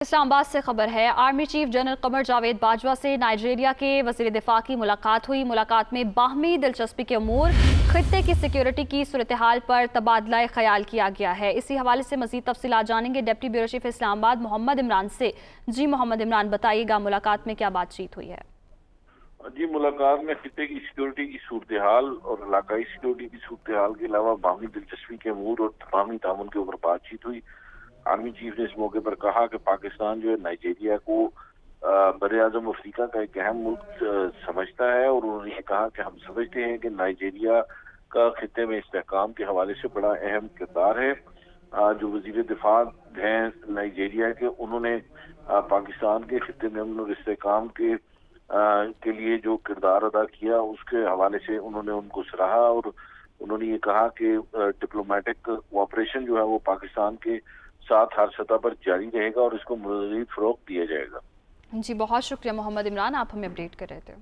اسلام آباد سے خبر ہے، army chief general Qamar Javed Bajwa سے نائجیریا کے وزیر دفاع کی ملاقات ہوئی۔ ملاقات میں باہمی دلچسپی کے امور، خطے کی سیکیورٹی کی صورتحال پر تبادلہ خیال کیا گیا ہے۔ اسی حوالے سے مزید تفصیلات جانیں گے ڈپٹی بیورو چیف اسلام آباد محمد عمران سے۔ جی محمد عمران، بتائیے گا ملاقات میں کیا بات چیت ہوئی ہے؟ جی، ملاقات میں خطے کی سیکیورٹی کی صورتحال اور علاقائی سیکیورٹی کی صورتحال کے علاوہ باہمی دلچسپی کے امور اور باہمی تعاون کے اوپر بات چیت ہوئی۔ آرمی چیف نے اس موقع پر کہا کہ پاکستان جو ہے نائجیریا کو بر اعظم افریقہ کا ایک اہم ملک سمجھتا ہے، اور انہوں نے یہ کہا کہ ہم سمجھتے ہیں کہ نائجیریا کا خطے میں استحکام کے حوالے سے بڑا اہم کردار ہے۔ جو وزیر دفاع ہیں نائجیریا کے، انہوں نے پاکستان کے خطے میں امن اور استحکام کے لیے جو کردار ادا کیا اس کے حوالے سے انہوں نے ان کو سراہا، اور انہوں نے یہ کہا کہ ڈپلومیٹک کوآپریشن جو ہے وہ پاکستان کے ساتھ ہر سطح پر جاری رہے گا اور اس کو مزید فروغ دیا جائے گا۔ جی بہت شکریہ محمد عمران، آپ ہمیں اپڈیٹ کر رہے تھے۔